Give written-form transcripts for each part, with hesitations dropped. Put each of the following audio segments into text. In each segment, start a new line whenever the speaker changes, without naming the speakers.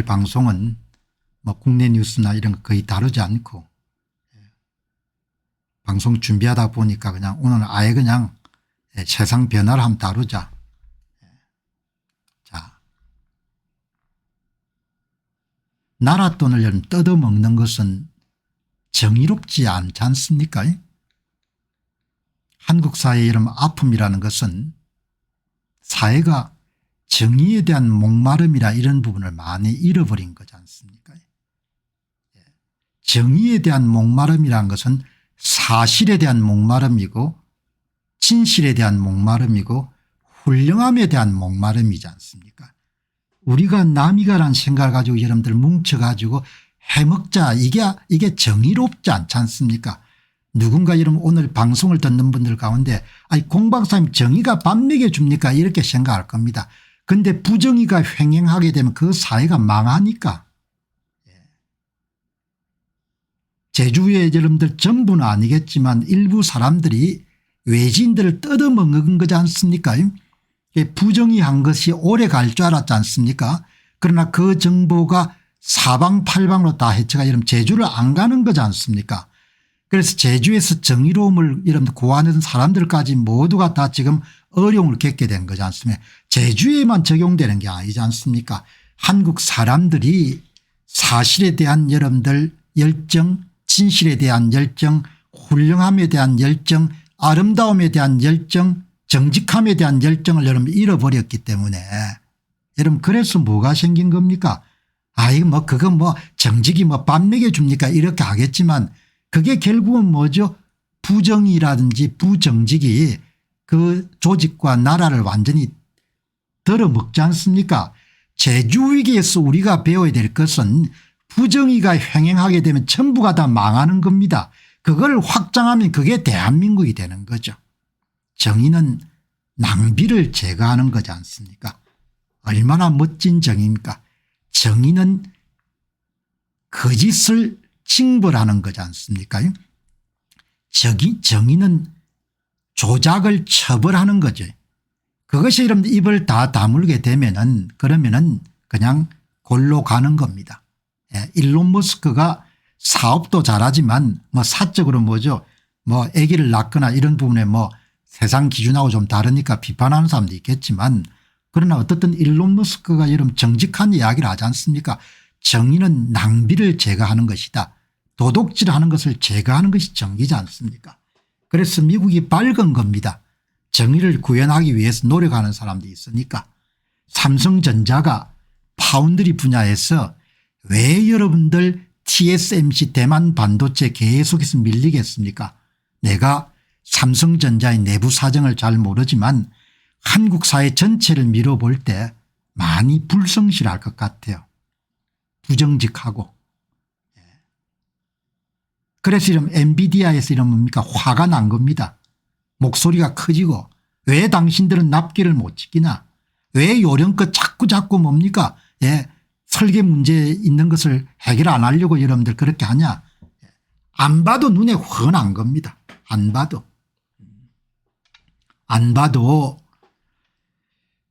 오늘 방송은 뭐 국내 뉴스나 이런 거 거의 다루지 않고 방송 준비하다 보니까 그냥 오늘 아예 그냥 세상 변화를 한번 다루자. 자, 나라 돈을 뜯어먹는 것은 정의롭지 않지 않습니까? 한국 사회의 이런 아픔이라는 것은 사회가 정의에 대한 목마름이라 이런 부분을 많이 잃어버린 거지 않습니까? 정의에 대한 목마름이라는 것은 사실에 대한 목마름이고 진실에 대한 목마름이고 훌륭함에 대한 목마름이지 않습니까? 우리가 남이가라는 생각을 가지고 여러분들 뭉쳐가지고 해먹자 이게 정의롭지 않지 않습니까? 누군가 여러분 오늘 방송을 듣는 분들 가운데 아니 공박사님 정의가 밥 먹여줍니까 이렇게 생각할 겁니다. 그런데 부정의가 횡행하게 되면 그 사회가 망하니까. 제주의 여러분들 전부는 아니겠지만 일부 사람들이 외지인들을 뜯어먹은 거지 않습니까? 부정의한 것이 오래 갈 줄 알았지 않습니까? 그러나 그 정보가 사방팔방으로 다 해쳐가 여러분 제주를 안 가는 거지 않습니까? 그래서 제주에서 정의로움을 여러분들 구하는 사람들까지 모두가 다 지금 어려움을 겪게 된 거지 않습니까? 제주에만 적용되는 게 아니지 않습니까? 한국 사람들이 사실에 대한 여러분들 열정, 진실에 대한 열정, 훌륭함에 대한 열정, 아름다움에 대한 열정, 정직함에 대한 열정을 여러분 잃어버렸기 때문에 여러분 그래서 뭐가 생긴 겁니까? 아이 뭐 그거 뭐 정직이 뭐 밥 먹여줍니까 이렇게 하겠지만 그게 결국은 뭐죠? 부정이라든지 부정직이 그 조직과 나라를 완전히 덜어먹지 않습니까? 제주위기에서 우리가 배워야 될 것은 부정의가 횡행하게 되면 전부가 다 망하는 겁니다. 그걸 확장하면 그게 대한민국이 되는 거죠. 정의는 낭비를 제거하는 거지 않습니까? 얼마나 멋진 정의입니까? 정의는 거짓을 징벌하는 거지 않습니까? 정의는 조작을 처벌하는 거죠. 그것이 여러분 입을 다 다물게 되면은 그러면은 그냥 골로 가는 겁니다. 일론 머스크가 사업도 잘하지만 뭐 사적으로 뭐죠 뭐 아기를 낳거나 이런 부분에 뭐 세상 기준하고 좀 다르니까 비판하는 사람도 있겠지만 그러나 어떻든 일론 머스크가 여러분 정직한 이야기를 하지 않습니까? 정의는 낭비를 제거하는 것이다. 도둑질하는 것을 제거하는 것이 정의지 않습니까? 그래서 미국이 밝은 겁니다. 정의를 구현하기 위해서 노력하는 사람도 있으니까. 삼성전자가 파운드리 분야에서 왜 여러분들 TSMC 대만 반도체 계속해서 밀리겠습니까? 내가 삼성전자의 내부 사정을 잘 모르지만 한국 사회 전체를 밀어볼 때 많이 불성실할 것 같아요. 부정직하고. 그래서 이런 엔비디아에서 이런 뭡니까 화가 난 겁니다. 목소리가 커지고 왜 당신들은 납기를 못 지키나 왜 요령껏 자꾸 뭡니까 설계 문제 있는 것을 해결 안 하려고 여러분들 그렇게 하냐. 안 봐도 눈에 훤한 겁니다. 안 봐도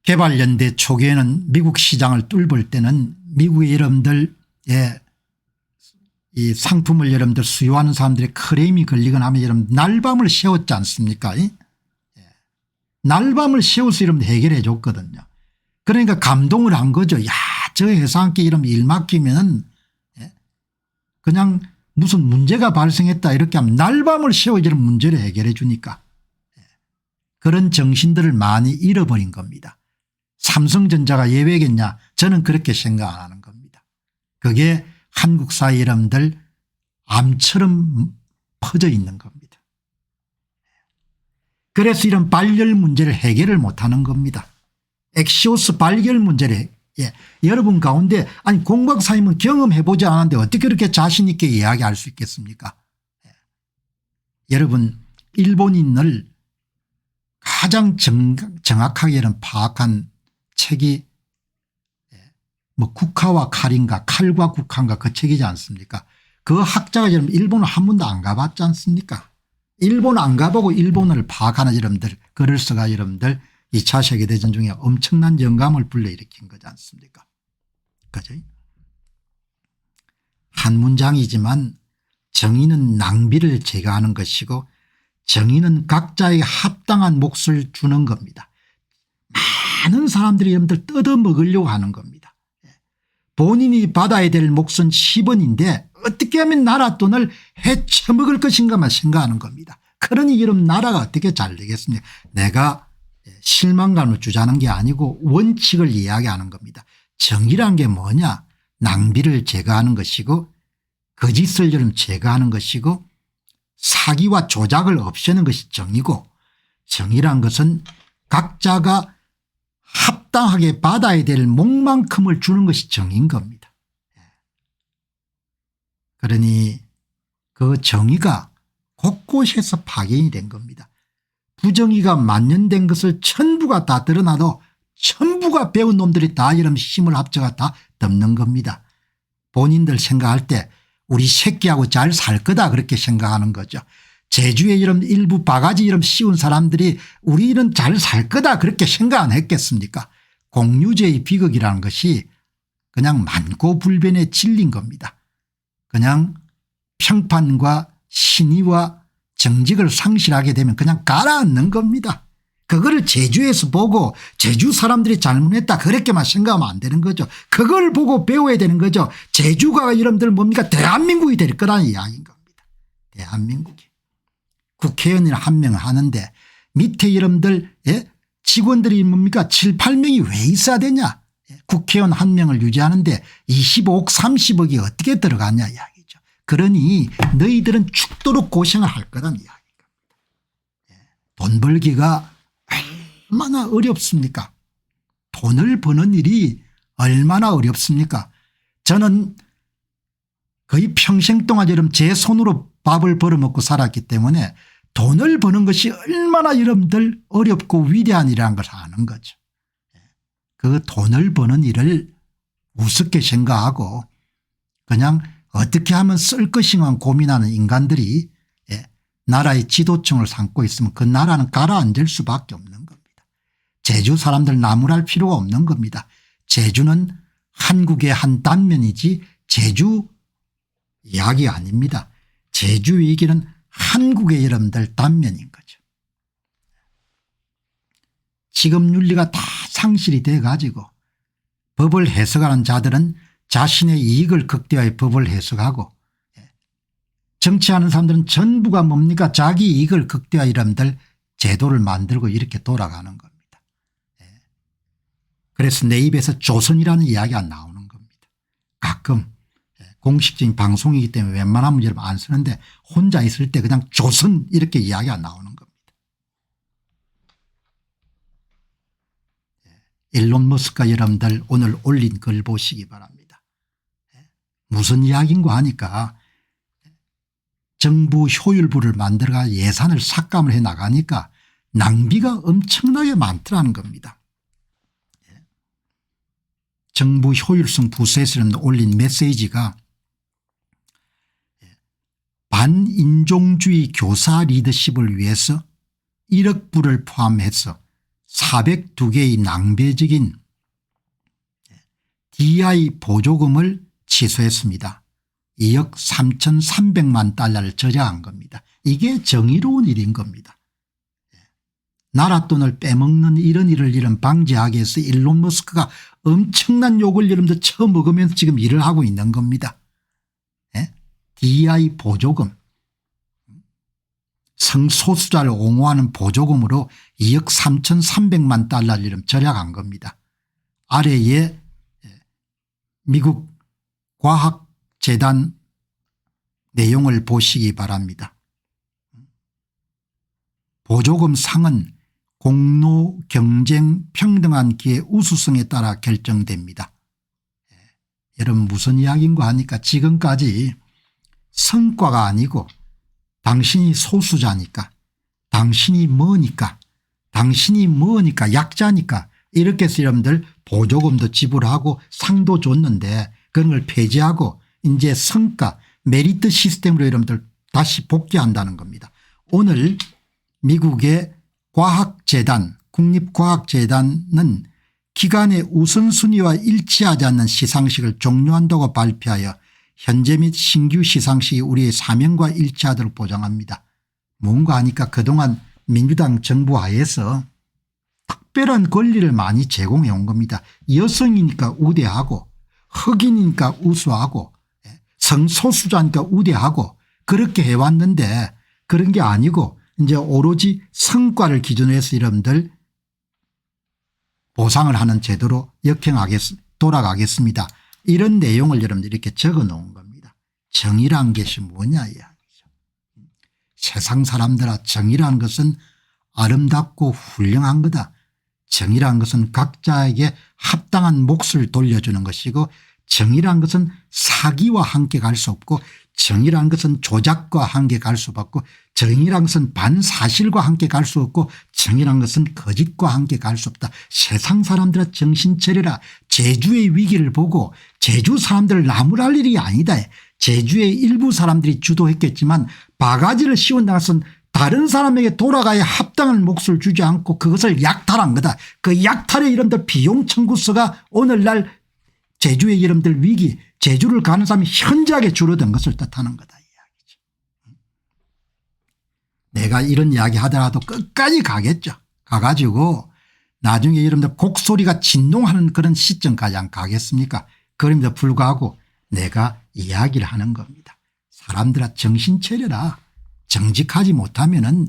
개발연대 초기에는 미국 시장을 뚫을 때는 미국의 여러분들 이 상품을 여러분들 수요하는 사람들의 크레임이 걸리거나 하면 여러분 날밤을 새웠지 않습니까? 날밤을 새워서 여러분 해결해 줬거든요. 그러니까 감동을 한 거죠. 야, 저 회사한테 이러면 일 맡기면 그냥 무슨 문제가 발생했다 이렇게 하면 날밤을 새워 이런 문제를 해결해 주니까 그런 정신들을 많이 잃어버린 겁니다. 삼성전자가 예외겠냐 저는 그렇게 생각 안 하는 겁니다. 그게 한국 사회 여러분들 암처럼 퍼져 있는 겁니다. 그래서 이런 발열 문제를 해결을 못하는 겁니다. 엑시오스 발열 문제를 여러분 가운데 아니 공박사님은 경험해보지 않았는데 어떻게 그렇게 자신 있게 이야기할 수 있겠습니까? 여러분 일본인을 가장 정확하게 파악한 책이 뭐 국화와 칼인가 칼과 국화인가 그 책이지 않습니까? 그 학자가 여러분 일본을 한 번도 안 가봤지 않습니까? 일본 안 가보고 일본어를 파악하는 여러분들 글을 써가 여러분들 2차 세계대전 중에 엄청난 영감을 불러일으킨 거지 않습니까? 그죠? 한 문장이지만 정의는 낭비를 제거하는 것이고 정의는 각자에게 합당한 몫을 주는 겁니다. 많은 사람들이 여러분들 뜯어먹으려고 하는 겁니다. 본인이 받아야 될 몫은 10원인데 어떻게 하면 나라 돈을 헤쳐먹을 것인가만 생각하는 겁니다. 그러니 여러분 나라가 어떻게 잘 되겠습니까? 내가 실망감을 주자는 게 아니고 원칙을 이야기하는 겁니다. 정의란 게 뭐냐? 낭비를 제거하는 것이고 거짓을 여러분 제거하는 것이고 사기와 조작을 없애는 것이 정의고 정의란 것은 각자가 합당하게 받아야 될 몫만큼을 주는 것이 정의인 겁니다. 그러니 그 정의가 곳곳에서 파견이 된 겁니다. 부정의가 만연된 것을 전부가 다 드러나도 전부가 배운 놈들이 다 이런 힘을 합쳐가 다 덮는 겁니다. 본인들 생각할 때 우리 새끼하고 잘 살 거다 그렇게 생각하는 거죠. 제주에 이런 일부 바가지 이름 씌운 사람들이 우리는 잘 살 거다 그렇게 생각 안 했겠습니까? 공유제의 비극이라는 것이 그냥 만고불변의 진리인 겁니다. 그냥 평판과 신의와 정직을 상실하게 되면 그냥 가라앉는 겁니다. 그거를 제주에서 보고 제주 사람들이 잘못했다 그렇게만 생각하면 안 되는 거죠. 그걸 보고 배워야 되는 거죠. 제주가 여러분들 뭡니까? 대한민국이 될 거라는 이야기인 겁니다. 대한민국이. 국회의원이 한 명 하는데 밑에 여러분들 직원들이 뭡니까 7, 8명이 왜 있어야 되냐. 국회의원 한 명을 유지하는데 25억 30억이 어떻게 들어가냐 이야기죠. 그러니 너희들은 죽도록 고생을 할 거란 이야기입니다. 돈 벌기가 얼마나 어렵습니까? 돈을 버는 일이 얼마나 어렵습니까? 저는 거의 평생 동안 여러분 제 손으로 밥을 벌어먹고 살았기 때문에 돈을 버는 것이 얼마나 여러분들 어렵고 위대한 일이라는 걸 아는 거죠. 그 돈을 버는 일을 우습게 생각하고 그냥 어떻게 하면 쓸 것인가 고민하는 인간들이 나라의 지도층을 삼고 있으면 그 나라는 가라앉을 수밖에 없는 겁니다. 제주 사람들 나무랄 필요가 없는 겁니다. 제주는 한국의 한 단면이지 제주 이야기 아닙니다. 제주 얘기는 한국의 여러분들 단면인 거죠. 지금 윤리가 다 상실이 돼 가지고 법을 해석하는 자들은 자신의 이익을 극대화해 법을 해석하고 정치하는 사람들은 전부가 뭡니까 자기 이익을 극대화 여러분들 제도를 만들고 이렇게 돌아가는 겁니다. 그래서 내 입에서 조선이라는 이야기가 나오는 겁니다. 가끔 공식적인 방송이기 때문에 웬만하면 여러분 안 쓰는데 혼자 있을 때 그냥 조선 이렇게 이야기가 나오는 겁니다. 일론 머스크가 여러분들 오늘 올린 글 보시기 바랍니다. 무슨 이야기인가 하니까 정부 효율부를 만들어가 예산을 삭감을 해 나가니까 낭비가 엄청나게 많더라는 겁니다. 정부 효율성 부서에서 올린 메시지가 반인종주의 교사 리더십을 위해서 1억 불을 포함해서 402개의 낭비적인 DI 보조금을 취소했습니다. 2억 3,300만 달러를 절약한 겁니다. 이게 정의로운 일인 겁니다. 나라 돈을 빼먹는 이런 일을 방지하기 위해서 일론 머스크가 엄청난 욕을 여러분들 처먹으면서 지금 일을 하고 있는 겁니다. DI 보조금 성소수자를 옹호하는 보조금으로 2억 3,300만 달러를 절약한 겁니다. 아래에 미국 과학재단 내용을 보시기 바랍니다. 보조금 상은 공로 경쟁 평등한 기회 우수성에 따라 결정됩니다. 여러분 무슨 이야기인가 하니까 지금까지 성과가 아니고 당신이 소수자니까 당신이 뭐니까 약자니까 이렇게 해서 여러분들 보조금도 지불하고 상도 줬는데 그런 걸 폐지하고 이제 성과 메리트 시스템으로 여러분들 다시 복귀한다는 겁니다. 오늘 미국의 과학재단 국립과학재단은 기간의 우선순위와 일치하지 않는 시상식을 종료한다고 발표하여 현재 및 신규 시상식이 우리의 사명과 일치하도록 보장합니다. 뭔가 하니까 그동안 민주당 정부 하에서 특별한 권리를 많이 제공해 온 겁니다. 여성이니까 우대하고 흑인이니까 우수하고 성소수자니까 우대하고 그렇게 해왔는데 그런 게 아니고 이제 오로지 성과를 기준으로 해서 여러분들 보상을 하는 제도로 돌아가겠습니다. 이런 내용을 여러분들 이렇게 적어 놓은 겁니다. 정의란 것이 뭐냐 이야기죠. 세상 사람들아 정의란 것은 아름답고 훌륭한 거다. 정의란 것은 각자에게 합당한 몫을 돌려주는 것이고 정의란 것은 사기와 함께 갈 수 없고 정의란 것은 조작과 함께 갈 수 없고 정의란 것은 반사실과 함께 갈 수 없고 정의란 것은 거짓과 함께 갈 수 없다. 세상 사람들아 정신 차려라. 제주의 위기를 보고 제주 사람들을 나무랄 일이 아니다. 제주의 일부 사람들이 주도했겠지만 바가지를 씌운다는 것은 다른 사람에게 돌아가야 합당한 몫을 주지 않고 그것을 약탈한 거다. 그 약탈의 이름들 비용 청구서가 오늘날 제주의 이름들 위기 제주를 가는 사람이 현저하게 줄어든 것을 뜻하는 거다 이야기죠. 내가 이런 이야기 하더라도 끝까지 가겠죠. 가가지고 나중에 여러분들 곡소리가 진동하는 그런 시점까지 안 가겠습니까? 그럼에도 불구하고 내가 이야기를 하는 겁니다. 사람들아 정신 차려라. 정직하지 못하면은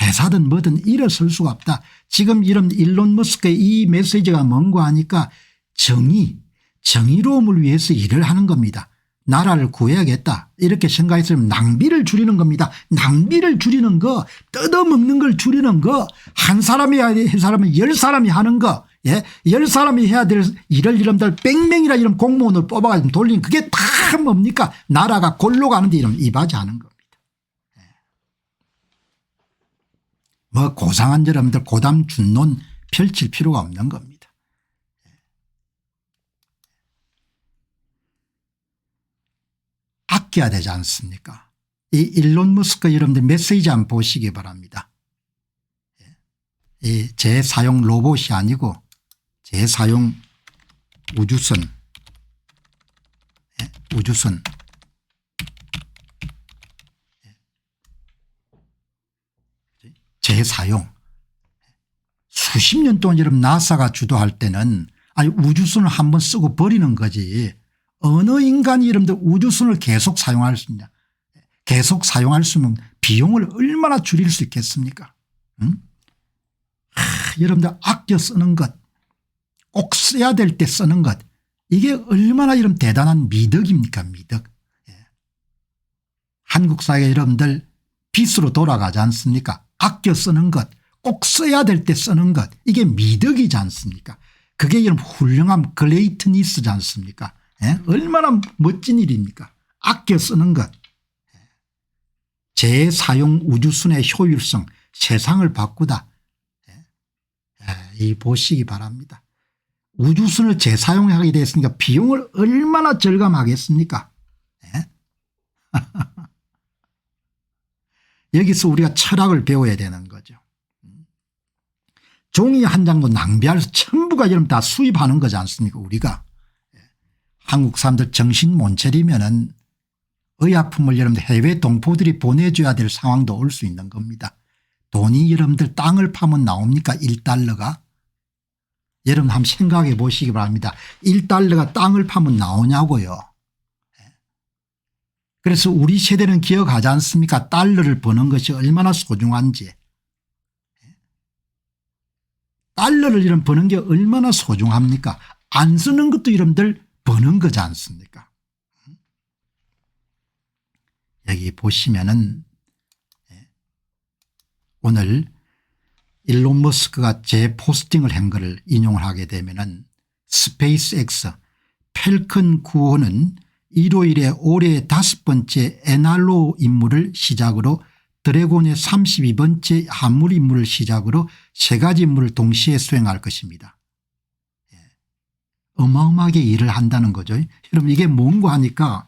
회사든 뭐든 일어설 수가 없다. 지금 이런 일론 머스크의 이 메시지가 뭔가 하니까 정의로움을 위해서 일을 하는 겁니다. 나라를 구해야겠다 이렇게 생각했으면 낭비를 줄이는 겁니다. 낭비를 줄이는 거 뜯어먹는 걸 줄이는 거 한 사람이 해야 될 사람은 10사람이 하는 거 10사람이 해야 될 일을 이름들 뺑뺑이라 이런 공무원을 뽑아가지고 돌리는 그게 다 뭡니까 나라가 골로 가는데 이러면 이바지하는 겁니다. 뭐 고상한 여러분들 고담 준론 펼칠 필요가 없는 겁니다. 아껴야 되지 않습니까? 이 일론 머스크 여러분들 메시지 한번 보시기 바랍니다. 이 재사용 로봇이 아니고 재사용 우주선 재사용 수십 년 동안 여러분 나사가 주도할 때는 아니 우주선을 한번 쓰고 버리는 거지 어느 인간이 여러분들 우주선을 계속 사용할 수 있냐 계속 사용할 수 있는 비용을 얼마나 줄일 수 있겠습니까? 여러분들 아껴 쓰는 것 꼭 써야 될 때 쓰는 것 이게 얼마나 이런 대단한 미덕입니까 미덕. 한국 사회 여러분들 빚으로 돌아가지 않습니까? 아껴 쓰는 것 꼭 써야 될 때 쓰는 것 이게 미덕이지 않습니까? 그게 여러분 훌륭함 글레이트니스지 않습니까? 얼마나 멋진 일입니까? 아껴 쓰는 것 재사용 우주선의 효율성 세상을 바꾸다. 이 보시기 바랍니다. 우주선을 재사용하게 됐으니까 비용을 얼마나 절감하겠습니까? 여기서 우리가 철학을 배워야 되는 거죠. 종이 한 장도 낭비할 수 전부가 여러분 다 수입하는 거지 않습니까 우리가. 한국 사람들 정신 못 차리면은 의약품을 여러분들 해외 동포들이 보내줘야 될 상황도 올 수 있는 겁니다. 돈이 여러분들 땅을 파면 나옵니까 1달러가. 여러분 한번 생각해 보시기 바랍니다. 1달러가 땅을 파면 나오냐고요. 그래서 우리 세대는 기억하지 않습니까? 달러를 버는 것이 얼마나 소중한지. 달러를 이런 버는 게 얼마나 소중합니까? 안 쓰는 것도 여러분들 버는 거지 않습니까? 여기 보시면은 오늘 일론 머스크가 제 포스팅을 한 것을 인용을 하게 되면은 스페이스X 펠컨 9호는 일요일에 올해의 5번째 NRO 임무를 시작으로 드래곤의 32번째 화물 임무를 시작으로 3가지 임무를 동시에 수행할 것입니다. 어마어마하게 일을 한다는 거죠. 여러분 이게 뭔가 하니까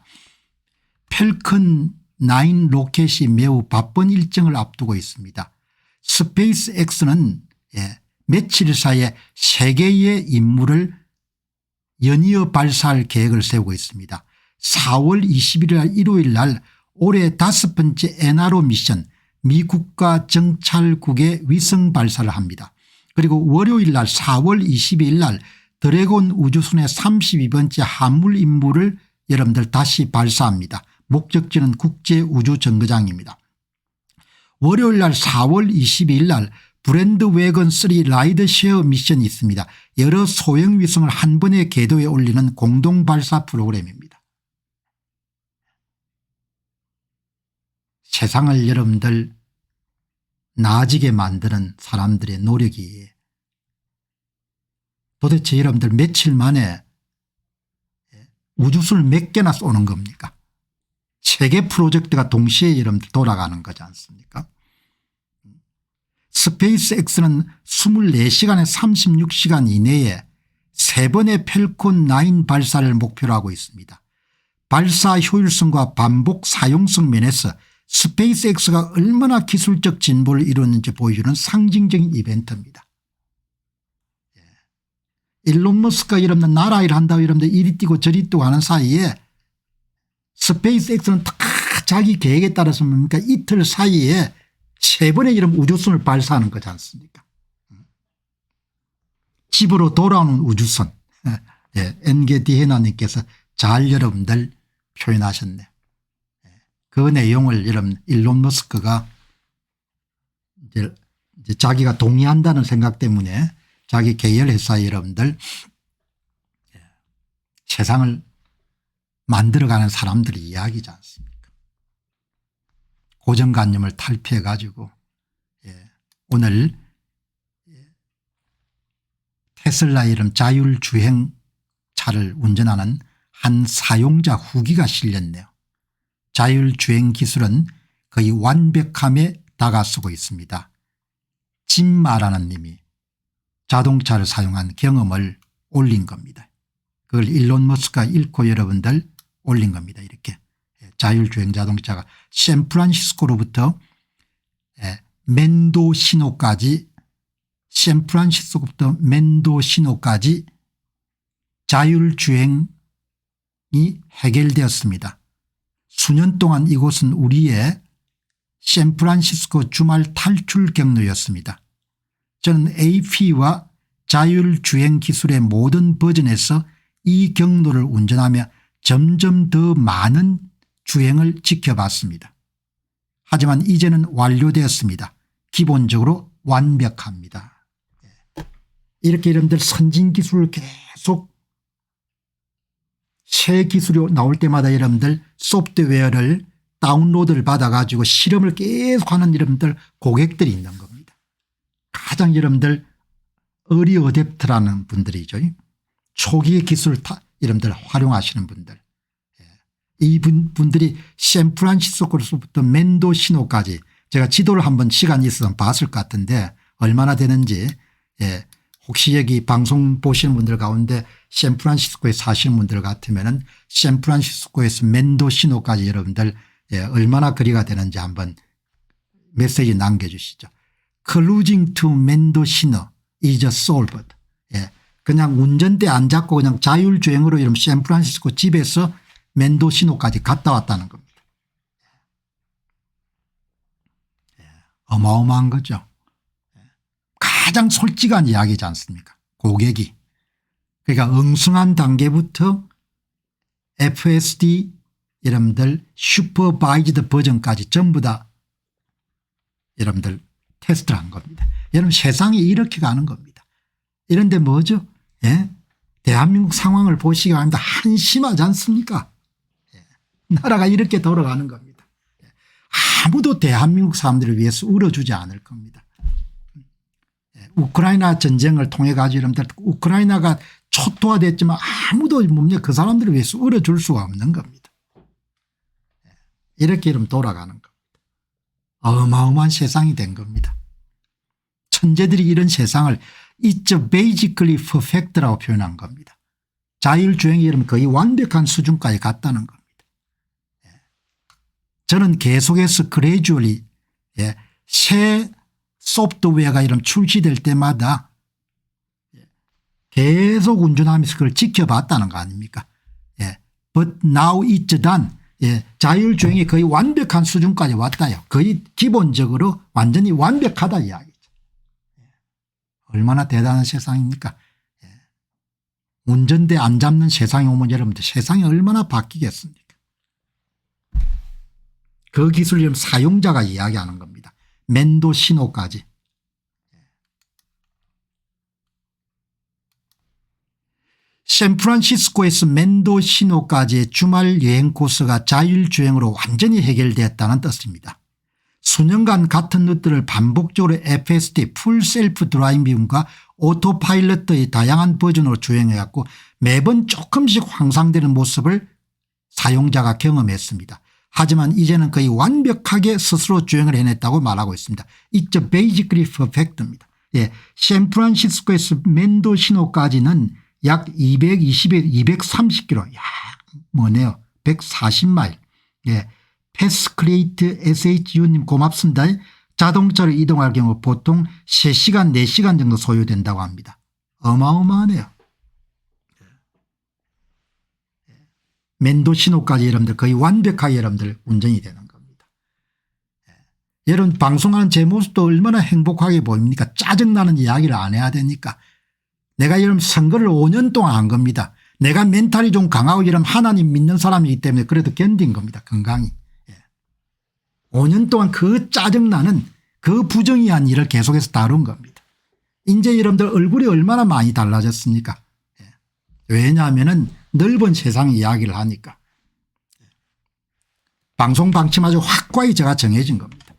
펠컨 9 로켓이 매우 바쁜 일정을 앞두고 있습니다. 스페이스X는 며칠 사이에 3개의 임무를 연이어 발사할 계획을 세우고 있습니다. 4월 21일 날 일요일 날 올해 5번째 NRO 미션 미국가 정찰국의 위성 발사를 합니다. 그리고 월요일 날 4월 22일 날 드래곤 우주선의 32번째 화물 임무를 여러분들 다시 발사합니다. 목적지는 국제우주정거장입니다. 월요일 날 4월 22일 날 브랜드 웨건 3 라이드쉐어 미션이 있습니다. 여러 소형 위성을 한 번에 궤도에 올리는 공동 발사 프로그램입니다. 세상을 여러분들 나아지게 만드는 사람들의 노력이 도대체 여러분들 며칠 만에 우주선을 몇 개나 쏘는 겁니까? 세계 프로젝트가 동시에 여러분들 돌아가는 거지 않습니까? 스페이스X는 24시간에 36시간 이내에 3번의 펠콘 9 발사를 목표로 하고 있습니다. 발사 효율성과 반복 사용성 면에서 스페이스X가 얼마나 기술적 진보를 이루었는지 보여주는 상징적인 이벤트입니다. 일론 머스크가 여러분들 나라 일 한다고 여러분들 이리 뛰고 저리 뛰고 하는 사이에 스페이스X는 다 자기 계획에 따라서 뭡니까 이틀 사이에 3번의 이런 우주선을 발사하는 거지 않습니까? 집으로 돌아오는 우주선. 엔게디헤나님께서 잘 여러분들 표현하셨네. 그 내용을 여러분 일론 머스크가 이제 자기가 동의한다는 생각 때문에 자기 계열회사 여러분들 세상을 만들어가는 사람들의 이야기지 않습니까? 고정관념을 탈피해 가지고 오늘 테슬라 이름 자율주행차를 운전하는 한 사용자 후기가 실렸네요. 자율주행 기술은 거의 완벽함에 다가서고 있습니다. 짐마라는 님이 자동차를 사용한 경험을 올린 겁니다. 그걸 일론 머스크가 읽고 여러분들 올린 겁니다. 이렇게 자율주행 자동차가 샌프란시스코로부터 멘도시노까지 샌프란시스코부터 멘도시노까지 자율주행이 해결되었습니다. 수년 동안 이곳은 우리의 샌프란시스코 주말 탈출 경로였습니다. 저는 AP와 자율주행 기술의 모든 버전에서 이 경로를 운전하며 점점 더 많은 주행을 지켜봤습니다. 하지만 이제는 완료되었습니다. 기본적으로 완벽합니다. 이렇게 여러분들 선진 기술을 계속 새 기술이 나올 때마다 여러분들 소프트웨어를 다운로드를 받아가지고 실험을 계속하는 여러분들 고객들이 있는 겁니다. 가장 여러분들 어리 어댑트라는 분들이죠. 초기의 기술을 여러분들 활용하시는 분들. 이 분들이 샌프란시스코로부터 멘도시노까지 제가 지도를 한번 시간이 있어서 봤을 것 같은데 얼마나 되는지 혹시 여기 방송 보시는 분들 가운데 샌프란시스코에 사시는 분들 같으면 샌프란시스코에서 멘도시노까지 여러분들 얼마나 거리가 되는지 한번 메시지 남겨주시죠. Cruising to Mendocino is solved. 그냥 운전대 안 잡고 그냥 자율주행으로 이런 샌프란시스코 집에서 멘도시노까지 갔다 왔다는 겁니다. 어마어마한 거죠. 가장 솔직한 이야기지 않습니까? 고객이. 그러니까 엉성한 단계부터 FSD 여러분들 슈퍼바이즈드 버전까지 전부 다 여러분들 테스트를 한 겁니다. 여러분 세상이 이렇게 가는 겁니다. 이런데 뭐죠? 대한민국 상황을 보시기 바랍니다. 한심하지 않습니까? 나라가 이렇게 돌아가는 겁니다. 아무도 대한민국 사람들을 위해서 울어주지 않을 겁니다. 우크라이나 전쟁을 통해 가지고 여러분들 우크라이나가 초토화됐지만 아무도 뭡니까 그 사람들을 위해서 울어줄 수가 없는 겁니다. 이렇게 이러면 돌아가는 겁니다. 어마어마한 세상이 된 겁니다. 천재들이 이런 세상을 It's basically perfect라고 표현한 겁니다. 자율주행이 이러면 거의 완벽한 수준까지 갔다는 겁니다. 저는 계속해서 gradually 새 소프트웨어가 이런 출시될 때마다 계속 운전하면서 그걸 지켜봤다는 거 아닙니까? But now it's done. 예, 자율주행이 거의 완벽한 수준까지 왔다요. 거의 기본적으로 완전히 완벽하다 이야기죠. 얼마나 대단한 세상입니까? 예. 운전대 안 잡는 세상에 오면 여러분들 세상이 얼마나 바뀌겠습니까? 그 기술을 사용자가 이야기하는 겁니다. 맨도 신호까지. 샌프란시스코에서 맨도 신호까지의 주말 여행 코스가 자율주행으로 완전히 해결되었다는 뜻입니다. 수년간 같은 루트를 반복적으로 FSD 풀 셀프 드라이빙과 오토파일럿의 다양한 버전으로 주행해왔고 매번 조금씩 황상되는 모습을 사용자가 경험했습니다. 하지만 이제는 거의 완벽하게 스스로 주행을 해냈다고 말하고 있습니다. It's basically perfect입니다. 예, 샌프란시스코에서 맨도 신호까지는 약 220에 230km. 야, 뭐네요. 140마일. 예. 패스크레이트 SHU님 고맙습니다. 자동차로 이동할 경우 보통 3시간 4시간 정도 소요된다고 합니다. 어마어마하네요. 맨도 신호까지 여러분들 거의 완벽하게 여러분들 운전이 되는 겁니다. 여러분 방송하는 제 모습도 얼마나 행복하게 보입니까? 짜증나는 이야기를 안 해야 되니까. 내가 여러분 선거를 5년 동안 한 겁니다. 내가 멘탈이 좀 강하고 여러분 하나님 믿는 사람이기 때문에 그래도 견딘 겁니다. 건강히. 5년 동안 그 짜증나는 그 부정의한 일을 계속해서 다룬 겁니다. 이제 여러분들 얼굴이 얼마나 많이 달라졌습니까? 왜냐하면 넓은 세상 이야기를 하니까. 방송 방침아주 확고하게 제가 정해진 겁니다.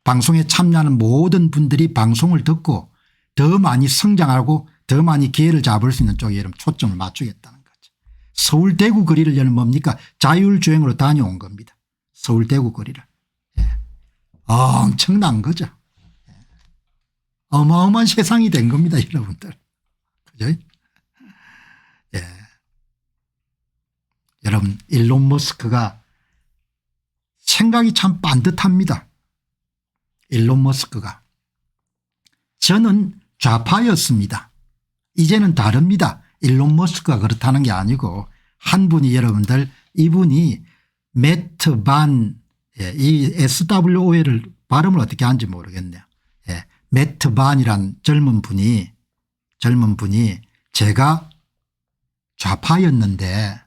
방송에 참여하는 모든 분들이 방송을 듣고 더 많이 성장하고 더 많이 기회를 잡을 수 있는 쪽에 여러분 초점을 맞추겠다는 거죠. 서울 대구 거리를 여러분 뭡니까? 자율주행으로 다녀온 겁니다. 서울 대구 거리를. 예. 엄청난 거죠. 예. 어마어마한 세상이 된 겁니다 여러분들. 그죠? 예. 여러분 일론 머스크가 생각이 참 반듯합니다. 일론 머스크가. 저는 좌파였습니다. 이제는 다릅니다. 일론 머스크가 그렇다는 게 아니고 한 분이 여러분들 이분이 매트 반, 예, 이 SWOL을 발음을 어떻게 하는지 모르겠네요. 예, 매트 반이란 젊은 분이 제가 좌파였는데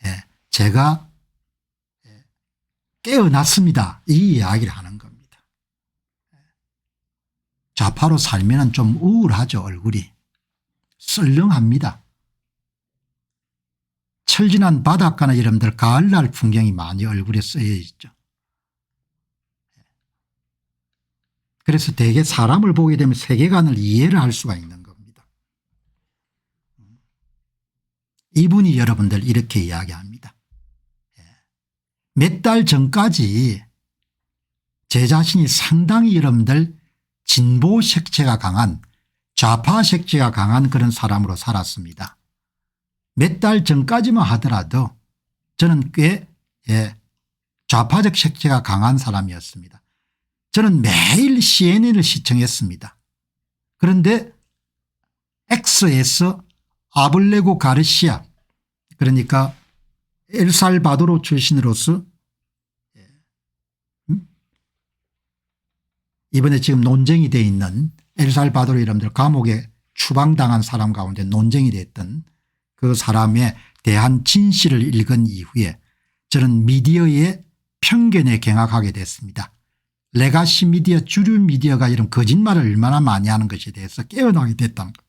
예, 제가 깨어났습니다. 이 이야기를 하는 겁니다. 좌파로 살면 좀 우울하죠. 얼굴이. 썰렁합니다. 철진한 바닷가나 여러분들 가을날 풍경이 많이 얼굴에 쓰여 있죠. 그래서 대개 사람을 보게 되면 세계관을 이해를 할 수가 있는 겁니다. 이분이 여러분들 이렇게 이야기합니다. 몇 달 전까지 제 자신이 상당히 여러분들 진보 색채가 강한 좌파 색채가 강한 그런 사람으로 살았습니다. 몇 달 전까지만 하더라도 저는 꽤 좌파적 색채가 강한 사람이었습니다. 저는 매일 CNN을 시청했습니다. 그런데 X에서 아블레고 가르시아 그러니까 엘살바도르 출신으로서 이번에 지금 논쟁이 돼 있는 엘살바도르 여러분들 감옥에 추방당한 사람 가운데 논쟁이 됐던 그 사람에 대한 진실을 읽은 이후에 저는 미디어의 편견에 경악하게 됐습니다. 레가시 미디어 주류 미디어가 이런 거짓말을 얼마나 많이 하는 것에 대해서 깨어나게 됐다는 것.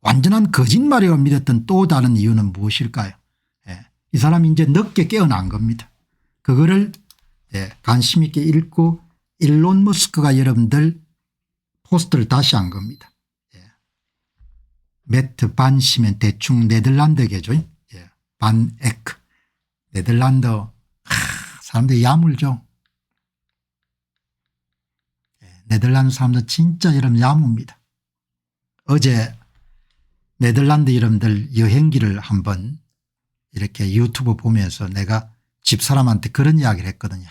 완전한 거짓말이라고 믿었던 또 다른 이유는 무엇일까요? 이 사람이 이제 늦게 깨어난 겁니다. 그거를 관심 있게 읽고 일론 머스크가 여러분들 포스트를 다시 한 겁니다. 매트 반 씨면 대충 네덜란드계죠. 반 에크. 네덜란드 사람들이 야물죠. 네덜란드 사람들 진짜 여러분 야무입니다. 어제 네덜란드 여러분들 여행기를 한번 이렇게 유튜브 보면서 내가 집사람한테 그런 이야기를 했거든요.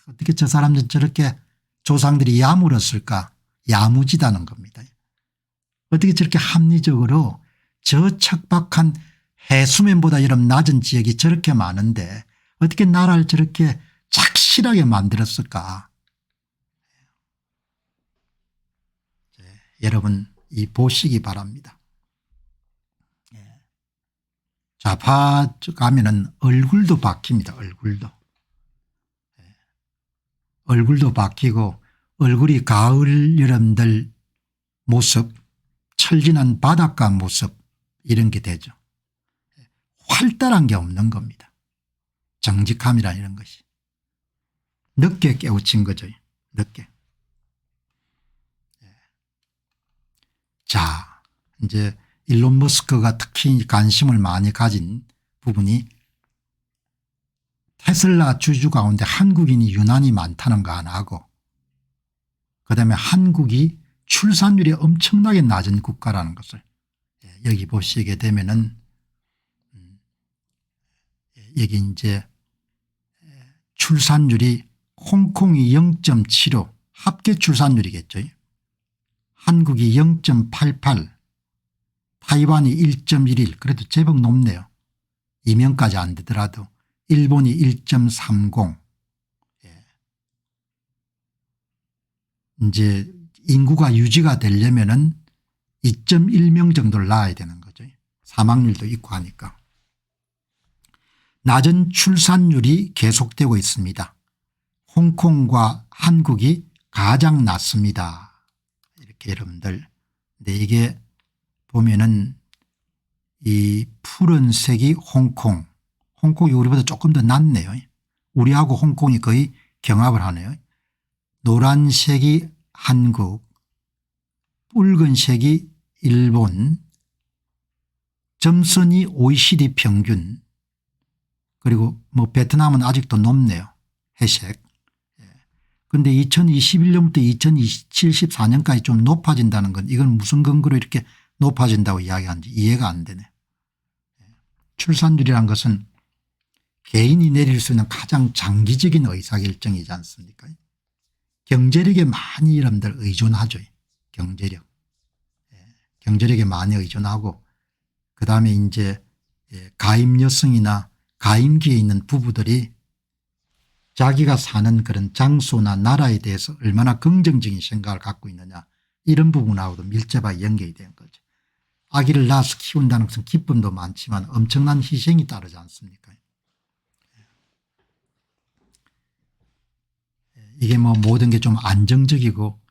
어떻게 저 사람들 저렇게 조상들이 야물었을까. 야무지다는 겁니다. 어떻게 저렇게 합리적으로 저 척박한 해수면보다 이런 낮은 지역이 저렇게 많은데 어떻게 나라를 저렇게 착실하게 만들었을까. 여러분 이 보시기 바랍니다. 좌파 가면은 얼굴도 바뀝니다. 얼굴도 바뀌고 얼굴이 가을 여름들 모습, 철진한 바닷가 모습 이런 게 되죠. 활달한 게 없는 겁니다. 정직함이란 이런 것이. 늦게 깨우친 거죠. 늦게. 자, 이제 일론 머스크가 특히 관심을 많이 가진 부분이 테슬라 주주 가운데 한국인이 유난히 많다는 거 하나하고 그다음에 한국이 출산율이 엄청나게 낮은 국가라는 것을 여기 보시게 되면은 여기 이제 출산율이 홍콩이 0.75 합계 출산율이겠죠. 한국이 0.88 타이완이 1.11 그래도 제법 높네요. 2명까지 안 되더라도 일본이 1.30 이제 인구가 유지가 되려면은 2.1명 정도를 낳아야 되는 거죠. 사망률도 있고 하니까. 낮은 출산율이 계속되고 있습니다. 홍콩과 한국이 가장 낮습니다. 이렇게 여러분들. 근데 이게 보면은 이 푸른색이 홍콩. 홍콩이 우리보다 조금 더 낮네요. 우리하고 홍콩이 거의 경합을 하네요. 노란색이 한국, 붉은색이 일본, 점선이 OECD 평균 그리고 뭐 베트남은 아직도 높네요. 회색. 그런데 2021년부터 2074년까지 좀 높아진다는 건 이건 무슨 근거로 이렇게 높아진다고 이야기하는지 이해가 안 되네. 출산율이란 것은 개인이 내릴 수 있는 가장 장기적인 의사결정이지 않습니까? 경제력에 많이 여러분들 의존하죠. 경제력. 경제력에 많이 의존하고 그다음에 이제 가임 여성이나 가임기에 있는 부부들이 자기가 사는 그런 장소나 나라에 대해서 얼마나 긍정적인 생각을 갖고 있느냐 이런 부분하고도 밀접하게 연결이 된 거죠. 아기를 낳아서 키운다는 것은 기쁨도 많지만 엄청난 희생이 따르지 않습니까? 이게 뭐 모든 게 좀 안정적이고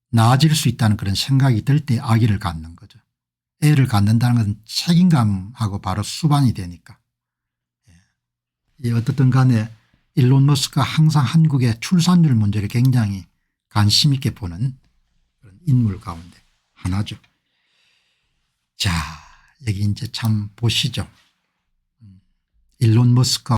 나아질 수 있다는 그런 생각이 들 때 아기를 갖는 거죠. 애를 갖는다는 것은 책임감하고 바로 수반이 되니까. 어떻든 간에 일론 머스크가 항상 한국의 출산율 문제를 굉장히 관심 있게 보는 그런 인물 가운데 하나죠. 자, 여기 이제 참 보시죠. 일론 머스크